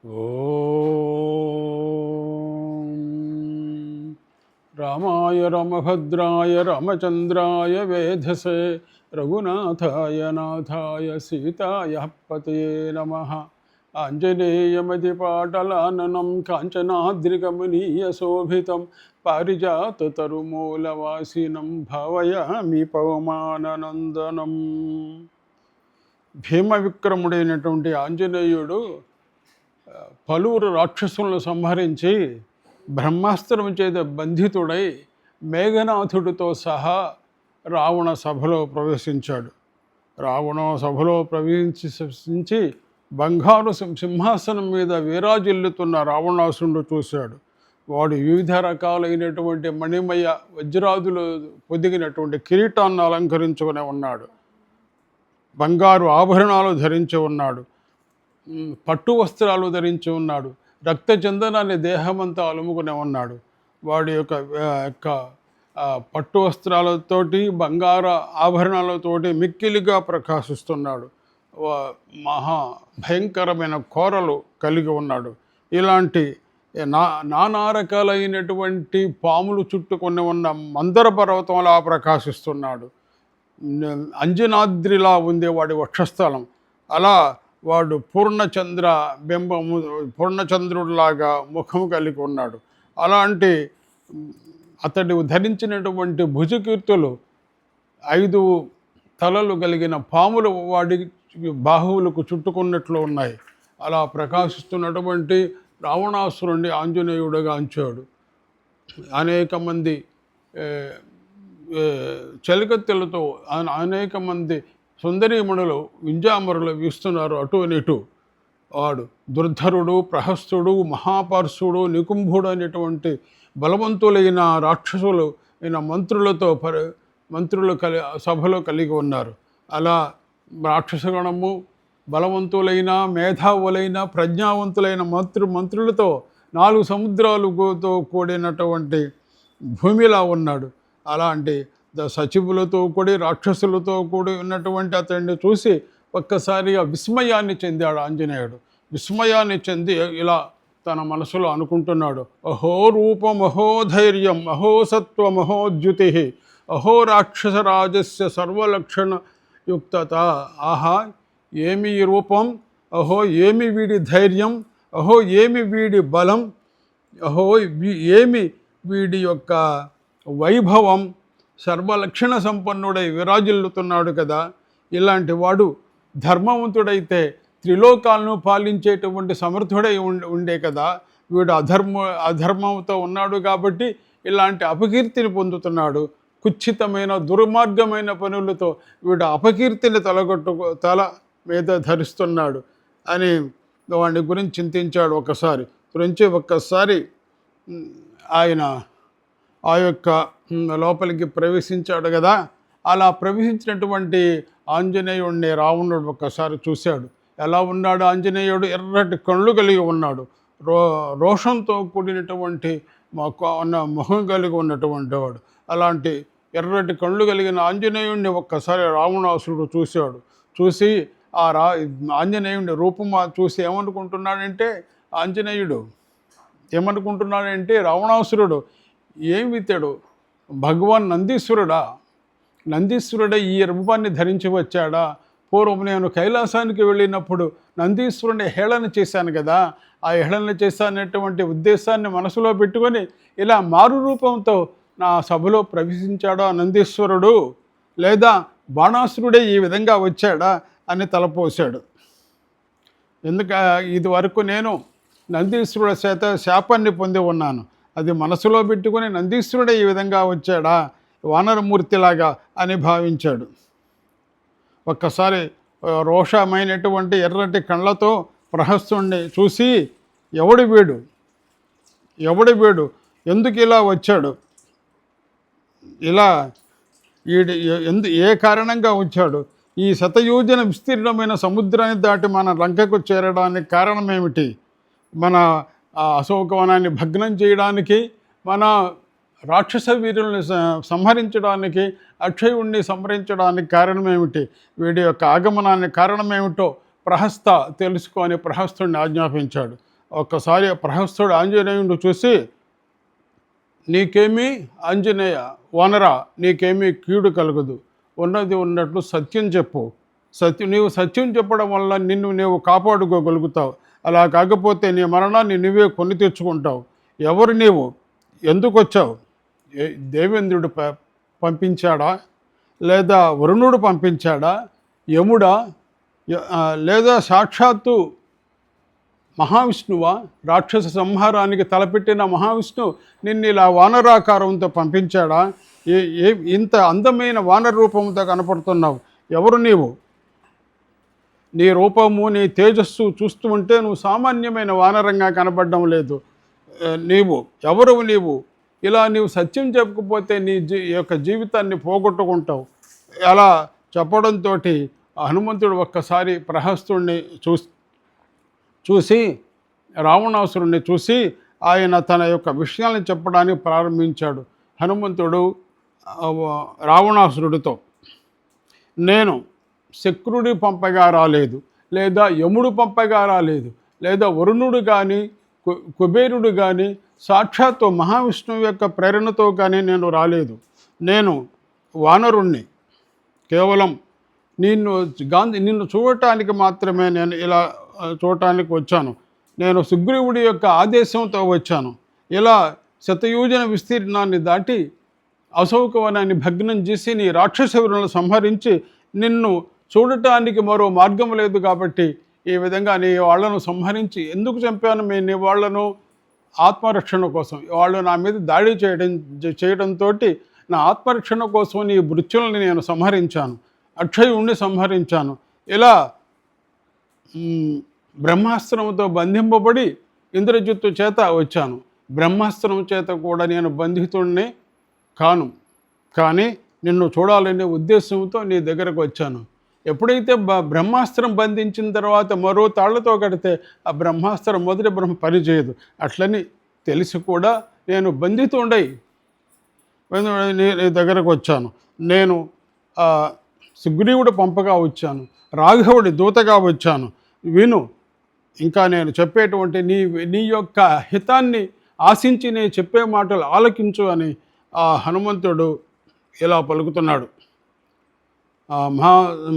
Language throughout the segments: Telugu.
ఓం రామాయ రమభద్రాయ రామచంద్రాయ వేధసే రఘునాథాయ నాథాయ సీతాయ పతయే నమః. ఆంజనేయమతిపాటలాననం కాంచనాద్రికమనీయ శోభితం పారిజాతతరుమూలవాసినం భావయామి పవమాననందనం. భీమ విక్రముడైనటువంటి ఆంజనేయుడు పలువురు రాక్షసులను సంహరించి బ్రహ్మాస్త్రం చేత బంధితుడై మేఘనాథుడితో సహా రావణ సభలో ప్రవేశించాడు. రావణ సభలో ప్రవేశించి బంగారు సింహాసనం మీద వీరాజిల్లుతున్న రావణాసురుడు చూశాడు. వాడు వివిధ రకాలైనటువంటి మణిమయ వజ్రాదులు పొదిగినటువంటి కిరీటాన్ని అలంకరించుకుని ఉన్నాడు. బంగారు ఆభరణాలు ధరించి ఉన్నాడు. పట్టు వస్త్రాలు ధరించి ఉన్నాడు. రక్త చందనాన్ని దేహమంతా అలుముకునే ఉన్నాడు. వాడి యొక్క పట్టు వస్త్రాలతోటి బంగార ఆభరణాలతోటి మిక్కిలిగా ప్రకాశిస్తున్నాడు. మహా భయంకరమైన కోరలు కలిగి ఉన్నాడు. ఇలాంటి నానా రకాలైనటువంటి పాములు చుట్టుకొని ఉన్న మందర పర్వతంలా ప్రకాశిస్తున్నాడు. అంజనాద్రిలా ఉంది వాడి వక్షస్థలం. అలా వాడు పూర్ణచంద్రుడిలాగా ముఖం కలిగి ఉన్నాడు. అలాంటి అతడు ధరించినటువంటి భుజకీర్తులు 5 తలలు కలిగిన పాములు వాడి బాహువులకు చుట్టుకున్నట్లు ఉన్నాయి. అలా ప్రకాశిస్తున్నటువంటి రావణాసురుణ్ణి ఆంజనేయుడుగా అంచాడు. అనేక మంది చలికత్తెలతో అనేక మంది సుందరీమణులు వింజామరులు వీస్తున్నారు అటు ఇటు. వాడు దుర్ధరుడు, ప్రహస్తుడు, మహాపార్శుడు, నికుంభుడు అనేటువంటి బలవంతులైన రాక్షసులు అయిన మంత్రులు సభలో కలిగి ఉన్నారు. అలా రాక్షసగణము బలవంతులైన మేధావులైన ప్రజ్ఞావంతులైన మంత్రులతో 4 సముద్రాలతో కూడినటువంటి భూమిలా ఉన్నాడు. అలాంటి సచివులతో కూడి రాక్షసులతో కూడి ఉన్నటువంటి అతన్ని చూసి ఒక్కసారిగా విస్మయాన్ని చెందాడు ఆంజనేయుడు. విస్మయాన్ని చెంది ఇలా తన మనసులో అనుకుంటున్నాడు, అహో రూపం, అహో ధైర్యం, అహో సత్వం, అహో ద్యుతి, అహో రాక్షసరాజస్య సర్వలక్షణ యుక్తత. ఆహా, ఏమి రూపం, అహో ఏమి వీడి ధైర్యం, అహో ఏమి వీడి బలం, అహో ఏమి వీడి యొక్క వైభవం, సర్వలక్షణ సంపన్నుడై విరాజిల్లుతున్నాడు కదా. ఇలాంటి వాడు ధర్మవంతుడైతే త్రిలోకాలను పాలించేటువంటి సమర్థుడై ఉండే కదా. వీడు అధర్మంతో ఉన్నాడు కాబట్టి ఇలాంటి అపకీర్తిని పొందుతున్నాడు. కుచ్చితమైన దుర్మార్గమైన పనులతో వీడు అపకీర్తిని తల మీద ధరిస్తున్నాడు అని వాడి గురించి చింతించాడు. ఒక్కసారి ఆయన ఆ యొక్క లోపలికి ప్రవేశించాడు కదా. అలా ప్రవేశించినటువంటి ఆంజనేయుడిని రావణుడు ఒక్కసారి చూశాడు. ఎలా ఉన్నాడు ఆంజనేయుడు? ఎర్రటి కళ్ళు కలిగి ఉన్నాడు. రోషంతో కూడినటువంటి ముఖం కలిగి ఉన్నటువంటి వాడు. అలాంటి ఎర్రటి కళ్ళు కలిగిన ఆంజనేయుడిని ఒక్కసారి రావణాసురుడు చూశాడు. చూసి ఆంజనేయుడి రూపం చూసి ఏమనుకుంటున్నాడంటే రావణాసురుడు ఏమితాడు, భగవాన్ నందీశ్వరుడే ఈ రూపాన్ని ధరించి వచ్చాడా? పూర్వం నేను కైలాసానికి వెళ్ళినప్పుడు నందీశ్వరుని హేళన చేశాను కదా. ఆ హేళన చేశానటువంటి ఉద్దేశాన్ని మనసులో పెట్టుకొని ఇలా మారు రూపంతో నా సభలో ప్రవేశించాడా నందీశ్వరుడు, లేదా బాణాసురుడే ఈ విధంగా వచ్చాడా అని తలపోశాడు. ఇది వరకు నేను నందీశ్వరుడి చేత శాపాన్ని పొంది ఉన్నాను. అది మనసులో పెట్టుకుని నందీశ్వరుడే ఈ విధంగా వచ్చాడా వానరమూర్తిలాగా అని భావించాడు. ఒక్కసారి రోషమైనటువంటి ఎర్రటి కళ్ళతో ప్రహస్తుణ్ణి చూసి ఎవడి వీడు, ఎందుకు ఇలా వచ్చాడు, ఇలా ఏ కారణంగా వచ్చాడు, ఈ శతయోజన విస్తీర్ణమైన సముద్రాన్ని దాటి మన లంకకు చేరడానికి కారణం ఏమిటి, మన అశోకవనాన్ని భగ్నం చేయడానికి, మన రాక్షస వీరుల్ని సంహరించడానికి, అక్షయుణ్ణి సంహరించడానికి కారణమేమిటి, వీడి యొక్క ఆగమనానికి కారణమేమిటో ప్రహస్త తెలుసుకొని ప్రహస్తుడిని ఆజ్ఞాపించాడు. ఒక్కసారి ప్రహస్తుడు ఆంజనేయుడు చూసి, నీకేమీ ఆంజనేయ వానరా, నీకేమీ కీడు కలగదు, ఉన్నది ఉన్నట్లు సత్యం చెప్పు, నీవు సత్యం చెప్పడం వల్ల నిన్ను నీవు కాపాడుకోగలుగుతావు, అలా కాకపోతే నీ మరణాన్ని నువ్వే కొని తెచ్చుకుంటావు. ఎవరు నీవు, ఎందుకు వచ్చావు? దేవేంద్రుడు పంపించాడా, లేదా వరుణుడు పంపించాడా, యముడా, లేదా సాక్షాత్తు మహావిష్ణువా? రాక్షస సంహారానికి తలపెట్టిన మహావిష్ణువు నిన్ను ఇలా వానరాకారంతో పంపించాడా? ఇంత అందమైన వానర రూపంతో కనపడుతున్నావు, ఎవరు నీవు? నీ రూపము, నీ తేజస్సు చూస్తూ ఉంటే నువ్వు సామాన్యమైన వానరంగా కనపడడం లేదు. నీవు ఎవరు? నీవు ఇలా నీవు సత్యం చెప్పకపోతే నీ యొక్క జీవితాన్ని పోగొట్టుకుంటావు. అలా చెప్పడంతో హనుమంతుడు ఒక్కసారి ప్రహస్తుడిని చూసి రావణాసురుణ్ణి చూసి ఆయన తన యొక్క విషయాలను చెప్పడానికి ప్రారంభించాడు. హనుమంతుడు రావణాసురుడితో, నేను శక్రుడి పంపగా రాలేదు, లేదా యముడు పంపగా రాలేదు, లేదా వరుణుడు కానీ కుబేరుడు కానీ సాక్షాత్తు మహావిష్ణువు యొక్క ప్రేరణతో కానీ నేను రాలేదు. నేను వానరుణ్ణి, కేవలం నిన్ను చూడటానికి మాత్రమే నేను ఇలా చూడటానికి వచ్చాను. నేను సుగ్రీవుడి యొక్క ఆదేశంతో వచ్చాను. ఇలా శతయోజన విస్తీర్ణాన్ని దాటి అశోకవనాన్ని భగ్నం చేసి నీ రాక్షసవులను సంహరించి నిన్ను చూడటానికి మరో మార్గం లేదు కాబట్టి ఈ విధంగా నీ వాళ్లను సంహరించి ఎందుకు చంపాను? నీ వాళ్లను ఆత్మరక్షణ కోసం. వాళ్ళు నా మీద దాడి చేయడంతో నా ఆత్మరక్షణ కోసం నీ మృత్యుల్ని నేను సంహరించాను, అక్షయుణ్ణి సంహరించాను. ఇలా బ్రహ్మాస్త్రంతో బంధింపబడి ఇంద్రజిత్తు చేత వచ్చాను. బ్రహ్మాస్త్రం చేత కూడా నేను బంధితుడిని కాను, కానీ నిన్ను చూడాలనే ఉద్దేశంతో నీ దగ్గరకు వచ్చాను. ఎప్పుడైతే బ్రహ్మాస్త్రం బంధించిన తర్వాత మరో తాళ్లతో కడితే ఆ బ్రహ్మాస్త్రం మొదటి పనిచేయదు. అట్లని తెలిసి కూడా నేను బంధితుండై నీ దగ్గరకు వచ్చాను. నేను సుగ్రీవుడు పంపగా వచ్చాను, రాఘవుడి దూతగా వచ్చాను. విను, ఇంకా నేను చెప్పేటువంటి నీ యొక్క హితాన్ని ఆశించి నేను చెప్పే మాటలు ఆలకించు అని ఆ హనుమంతుడు ఇలా పలుకుతున్నాడు.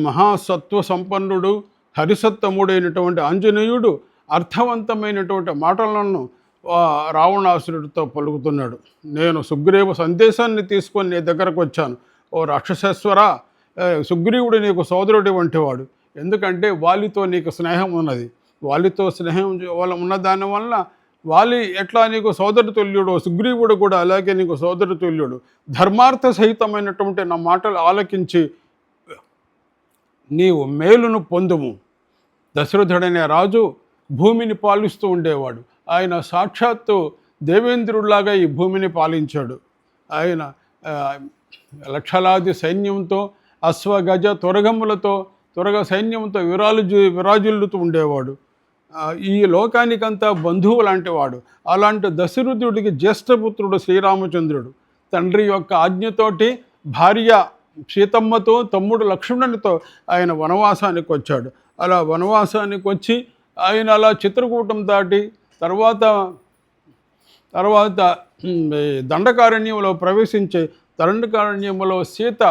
మహాసత్వ సంపన్నుడు హరిసత్తముడైనటువంటి ఆంజనేయుడు అర్థవంతమైనటువంటి మాటలను రావణాసురుడితో పలుకుతున్నాడు. నేను సుగ్రీవ సందేశాన్ని తీసుకొని నీ దగ్గరకు వచ్చాను. ఓ రాక్షసేశ్వర, సుగ్రీవుడు నీకు సోదరుడి వంటివాడు. ఎందుకంటే వాలితో నీకు స్నేహం ఉన్నది. వాలితో స్నేహం ఉన్న దానివల్ల వాలి ఎట్లా నీకు సోదరు తుల్యుడు, సుగ్రీవుడు కూడా అలాగే నీకు సోదరు తుల్యుడు. ధర్మార్థ సహితమైనటువంటి నా మాటలు ఆలకించి నీవు మేలును పొందుము. దశరథుడనే రాజు భూమిని పాలిస్తూ ఉండేవాడు. ఆయన సాక్షాత్తు దేవేంద్రుడిలాగా ఈ భూమిని పాలించాడు. ఆయన లక్షలాది సైన్యంతో, అశ్వగజ త్వరగ సైన్యంతో విరాజిల్లుతూ ఉండేవాడు. ఈ లోకానికంతా బంధువు లాంటి వాడు. అలాంటి దశరథుడికి జ్యేష్ఠపుత్రుడు శ్రీరామచంద్రుడు. తండ్రి యొక్క ఆజ్ఞతోటి భార్య సీతమ్మతో, తమ్ముడు లక్ష్మణునితో ఆయన వనవాసానికి వచ్చాడు. అలా వనవాసానికి వచ్చి ఆయన అలా చిత్రకూటం దాటి తర్వాత దండకారణ్యంలో ప్రవేశించి దండకారణ్యంలో సీత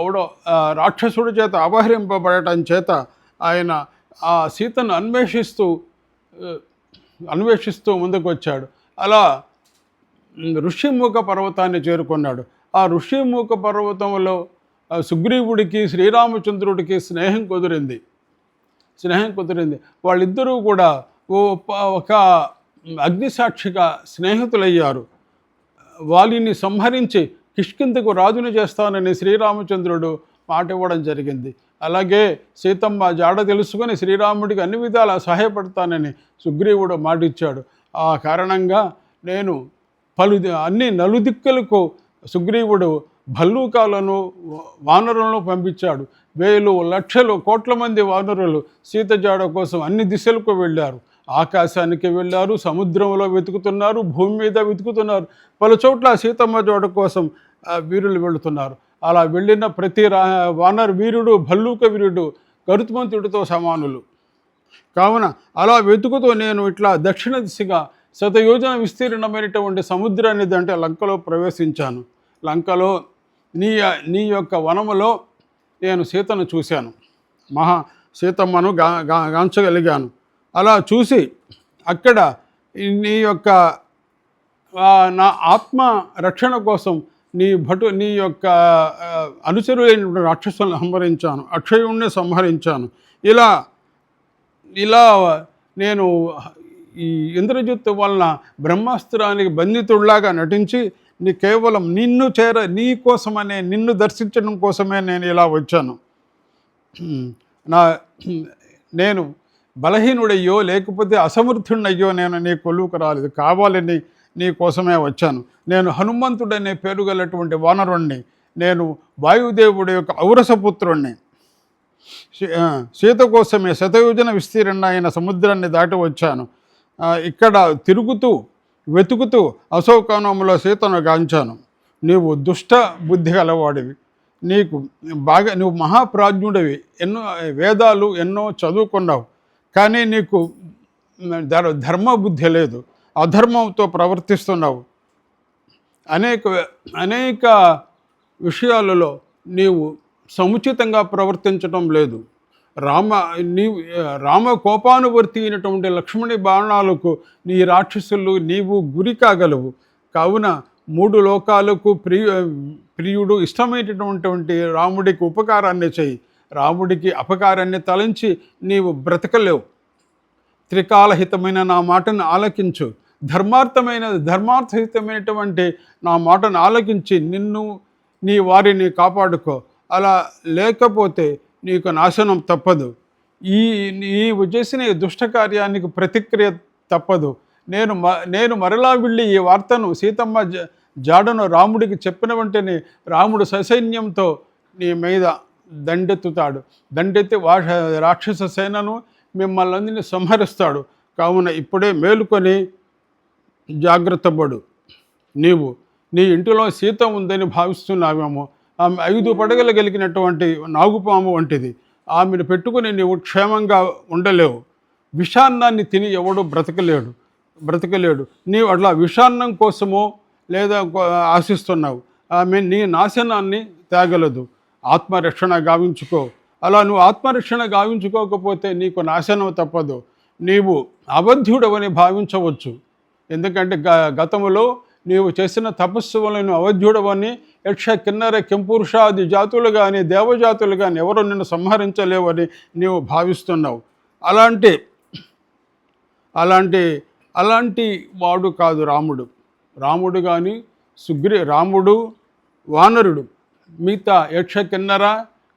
ఎవడో రాక్షసుడి చేత అపహరింపబడటం చేత ఆయన ఆ సీతను అన్వేషిస్తూ ముందుకు వచ్చాడు. అలా ఋషిముఖ పర్వతాన్ని చేరుకున్నాడు. ఆ ఋషిముఖ పర్వతంలో సుగ్రీవుడికి శ్రీరామచంద్రుడికి స్నేహం కుదిరింది. వాళ్ళిద్దరూ కూడా ఒక అగ్నిసాక్షిగా స్నేహితులయ్యారు. వాలిని సంహరించి కిష్కిందకు రాజును చేస్తానని శ్రీరామచంద్రుడు మాట ఇవ్వడం జరిగింది. అలాగే సీతమ్మ జాడ తెలుసుకొని శ్రీరాముడికి అన్ని విధాలా సహాయపడతానని సుగ్రీవుడు మాటిచ్చాడు. ఆ కారణంగా నేను అన్ని నలుదిక్కులకు సుగ్రీవుడు భల్లూకాలను, వానరులను పంపించాడు. వేలు లక్షలు కోట్ల మంది వానరులు సీత జాడ కోసం అన్ని దిశలకు వెళ్ళారు. ఆకాశానికి వెళ్ళారు, సముద్రంలో వెతుకుతున్నారు, భూమి మీద వెతుకుతున్నారు. పలు చోట్ల సీతమ్మ జాడ కోసం వీరులు వెళుతున్నారు. అలా వెళ్ళిన ప్రతి వానర వీరుడు, భల్లూక వీరుడు గరుత్మంతుడితో సమానులు. కావున అలా వెతుకుతూ నేను ఇట్లా దక్షిణ దిశగా శతయోజన విస్తీర్ణమైనటువంటి సముద్రాన్ని అంటే లంకలో ప్రవేశించాను. లంకలో నీ యొక్క వనములో నేను సీతను చూశాను. సీతమ్మను గాంచగలిగాను. అలా చూసి అక్కడ నీ యొక్క నా ఆత్మ రక్షణ కోసం నీ యొక్క అనుచరులైనటువంటి రాక్షసులను సంహరించాను, అక్షయుణ్ణి సంహరించాను. ఇలా నేను ఈ ఇంద్రజిత్తు వలన బ్రహ్మాస్త్రానికి బంధితుడిలాగా నటించి కేవలం నీ కోసమనే, నిన్ను దర్శించడం కోసమే నేను ఇలా వచ్చాను. నేను బలహీనుడయ్యో లేకపోతే అసమర్థుడయ్యో నేను నీ కొలువుకు రాలేదు, కావాలని నీ కోసమే వచ్చాను. నేను హనుమంతుడనే పేరు గలటువంటి వానరుణ్ణి, నేను వాయుదేవుడి యొక్క ఔరసపుత్రుణ్ణి. సీత కోసమే శతయోజన విస్తీర్ణ అయిన సముద్రాన్ని దాటి వచ్చాను. ఇక్కడ వెతుకుతూ అశోకవనంలో సీతను గాంచాను. నీవు దుష్ట బుద్ధి గలవాడివి, నువ్వు మహాప్రాజ్ఞుడివి, వేదాలు ఎన్నో చదువుకున్నావు, కానీ నీకు ధర్మబుద్ధి లేదు, అధర్మంతో ప్రవర్తిస్తున్నావు. అనేక విషయాలలో నీవు సముచితంగా ప్రవర్తించడం లేదు. రామ కోపానువర్తి అయినటువంటి లక్ష్మణి బాణాలకు నీ రాక్షసులు నీవు గురి కాగలవు. కావున 3 లోకాలకు ప్రియుడు ఇష్టమైనటువంటి రాముడికి ఉపకారాన్ని చేయి, రాముడికి అపకారాన్ని తలంచి నీవు బ్రతకలేవు. త్రికాలహితమైన నా మాటను ఆలకించు, ధర్మార్థహితమైనటువంటి నా మాటను ఆలకించి నీ వారిని కాపాడుకో. అలా లేకపోతే నీకు నాశనం తప్పదు. నీవు చేసిన ఈ దుష్టకార్యానికి ప్రతిక్రియ తప్పదు. నేను మరలా వెళ్ళి ఈ వార్తను సీతమ్మ జాడను రాముడికి చెప్పిన వెంటనే రాముడు ససైన్యంతో నీ మీద దండెత్తి రాక్షస సేనను మిమ్మల్ని అందరినీ సంహరిస్తాడు. కావున ఇప్పుడే మేలుకొని జాగ్రత్త పడు. నీ ఇంటిలో సీత ఉందని భావిస్తున్నావేమో, ఆమె 5 పడగలు కలిగినటువంటి నాగుపాము వంటిది. ఆమెను పెట్టుకుని నీవు క్షేమంగా ఉండలేవు. విషాన్నాన్ని తిని ఎవడు బ్రతకలేడు. నీవు అట్లా విషాన్నం కోసమో లేదా ఆశిస్తున్నావు. ఆమె నీ నాశనాన్ని తేగలదు. ఆత్మరక్షణ గావించుకో. అలా నువ్వు ఆత్మరక్షణ గావించుకోకపోతే నీకు నాశనం తప్పదు. నీవు అబద్ధుడవని భావించవచ్చు. ఎందుకంటే గతములో నీవు చేసిన తపస్సు వల్ల నువ్వు అవధ్యుడవని యక్ష కిన్నర కెంపురుషాది జాతులు కానీ దేవజాతులు కానీ ఎవరు నిన్ను సంహరించలేవని నీవు భావిస్తున్నావు. అలాంటి వాడు కాదు రాముడు కానీ రాముడు వానరుడు, మిగతా యక్ష కిన్నర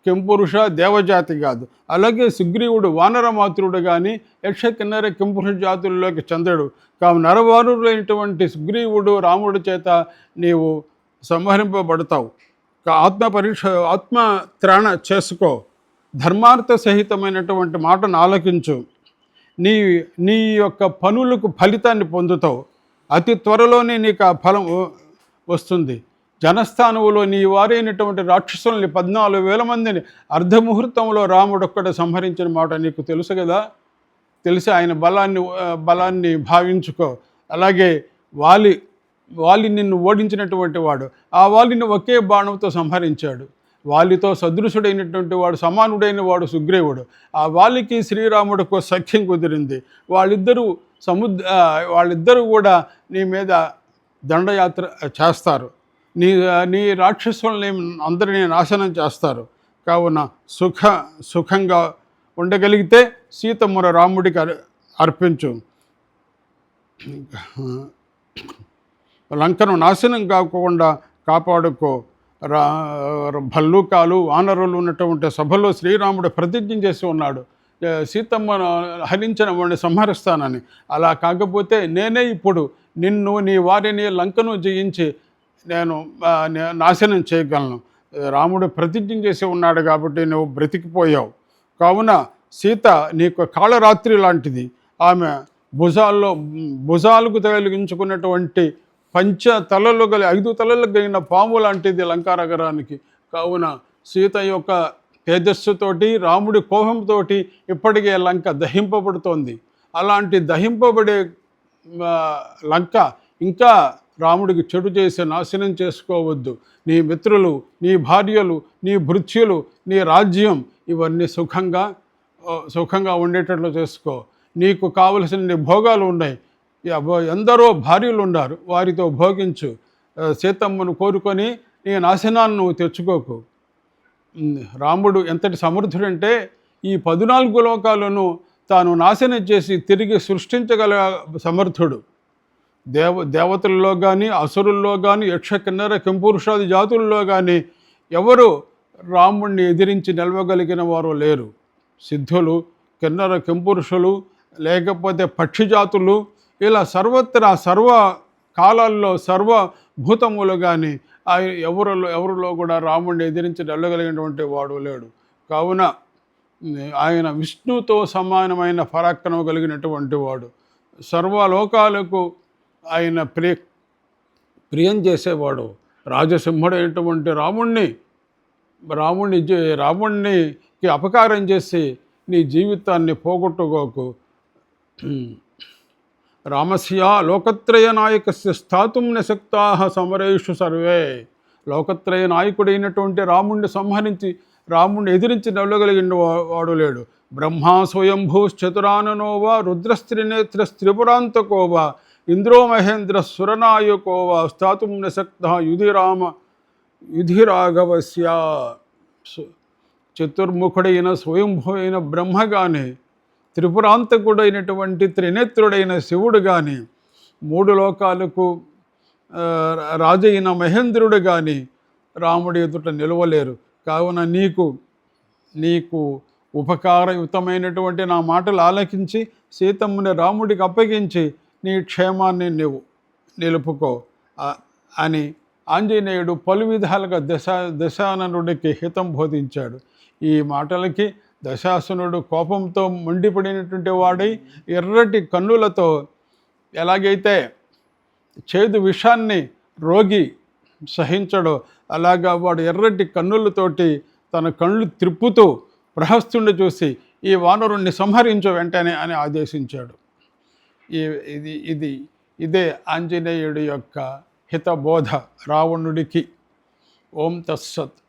కెంపురుష దేవజాతి కాదు. అలాగే సుగ్రీవుడు వానర మాతృడు కానీ యక్ష కిన్నర కెంపురుష జాతుల్లోకి చెందడు. కావు నరవారులైనటువంటి సుగ్రీవుడు రాముడి చేత నీవు సంహరింపబడతావు. ఆత్మత్రాణ చేసుకో. ధర్మార్థ సహితమైనటువంటి మాటను ఆలకించు. నీ యొక్క పనులకు ఫలితాన్ని పొందుతావు. అతి త్వరలోనే నీకు ఆ ఫలం వస్తుంది. జనస్థానములో నీ వారైనటువంటి రాక్షసుల్ని 14,000 మందిని అర్ధముహూర్తంలో రాముడు ఒక్కడ సంహరించిన మాట నీకు తెలుసు కదా. తెలిసి ఆయన బలాన్ని భావించుకో. అలాగే వాలి నిన్ను ఓడించినటువంటి వాడు, ఆ వాలిని ఒకే బాణంతో సంహరించాడు. వాలితో సదృశుడైనటువంటి వాడు, సమానుడైన వాడు సుగ్రీవుడు. ఆ వాలికి శ్రీరాముడికి సఖ్యం కుదిరింది. వాళ్ళిద్దరూ కూడా నీ మీద దండయాత్ర చేస్తారు. నీ రాక్షసుల్ని అందరినీ నాశనం చేస్తారు. కావున సుఖంగా ఉండగలిగితే సీతమ్మను రాముడికి అర్పించు. లంకను నాశనం కాకుండా కాపాడుకో. భల్లూకాలు వానరులు ఉన్నటువంటి సభలో శ్రీరాముడు ప్రతిజ్ఞ చేసి ఉన్నాడు, సీతమ్మను హరించిన వాడిని సంహరిస్తానని. అలా కాకపోతే నేనే ఇప్పుడు నీ వారిని లంకను జయించి నేను నాశనం చేయగలను. రాముడు ప్రతిజ్ఞ చేసి ఉన్నాడు కాబట్టి నువ్వు బ్రతికిపోయావు. కావున సీత నీకు కాళరాత్రి లాంటిది. ఆమె భుజాలకు తగిలించుకున్నటువంటి 5 తలలు కలిగిన పాము లాంటిది లంకానగరానికి. కావున సీత యొక్క తేజస్సుతోటి, రాముడి కోపంతో ఇప్పటికే లంక దహింపబడుతోంది. అలాంటి దహింపబడే లంక ఇంకా రాముడికి చెడు చేసి నాశనం చేసుకోవద్దు. నీ మిత్రులు, నీ భార్యలు, నీ భృత్యులు, నీ రాజ్యం ఇవన్నీ సుఖంగా ఉండేటట్లు చేసుకో. నీకు కావలసిన భోగాలు ఉన్నాయి, ఎందరో భార్యలు ఉన్నారు, వారితో భోగించు. సీతమ్మను కోరుకొని నీ నాశనాన్ని నువ్వు తెచ్చుకోకు. రాముడు ఎంతటి సమర్థుడంటే ఈ 14 లోకాలను తాను నాశనం చేసి తిరిగి సృష్టించగల సమర్థుడు. దేవతల్లో కానీ, అసురుల్లో కానీ, యక్ష కిన్నర కింపురుషాది జాతుల్లో కానీ ఎవరు రాముణ్ణి ఎదిరించి నిలవగలిగిన వారు లేరు. సిద్ధులు, కిన్నర కింపురుషులు, లేకపోతే పక్షి జాతులు, ఇలా సర్వత్రా సర్వ కాలాల్లో సర్వభూతములు కానీ ఎవరిలో కూడా రాముడిని ఎదిరించి నిలవగలిగినటువంటి వాడు లేడు. కావున ఆయన విష్ణుతో సమానమైన పరాక్రమం కలిగినటువంటి వాడు. సర్వలోకాలకు ఆయన ప్రియం చేసేవాడు. రాజసింహుడైనటువంటి రాముణ్ణికి అపకారం చేసి నీ జీవితాన్ని పోగొట్టుకోకు. రామస్య లోకత్రయ నాయకస్య స్థాతుం నశక్తా సమరేషు సర్వే. లోకత్రయ నాయకుడైనటువంటి రాముణ్ణి సంహరించి, రాముణ్ణి ఎదిరించి నిలవగలిగిన వాడు లేడు. బ్రహ్మా స్వయంభూశ్చతురాననోవా రుద్రస్త్రినేత్రస్త్రిపురాంతకోవా ఇంద్రో మహేంద్ర సురనాయకోవా స్థాతుం నశక్త యుధిరాఘవస్య. చతుర్ముఖుడైన స్వయంభువైన బ్రహ్మ కానీ, త్రిపురాంతకుడైనటువంటి త్రినేత్రుడైన శివుడు కానీ, 3 లోకాలకు రాజైన మహేంద్రుడు కానీ రాముడి ఎదుట నిలవలేరు. కావున నీకు ఉపకారయుతమైనటువంటి నా మాటలు ఆలకించి సీతమ్మని రాముడికి అప్పగించి నీ క్షేమాన్ని నీవు నిలుపుకో అని ఆంజనేయుడు పలు విధాలుగా దశాననుడికి హితం బోధించాడు. ఈ మాటలకి దశాసునుడు కోపంతో మండిపడినటువంటి వాడై ఎర్రటి కన్నులతో, ఎలాగైతే చేదు విషాన్ని రోగి సహించడో అలాగా వాడు ఎర్రటి కన్నులతోటి తన కళ్ళు త్రిప్పుతూ ప్రహస్తుని చూసి ఈ వానరుణ్ణి సంహరించు వెంటనే అని ఆదేశించాడు. ఇదే ఆంజనేయుడి యొక్క హితబోధ రావణుడికి. ఓం తత్సత్.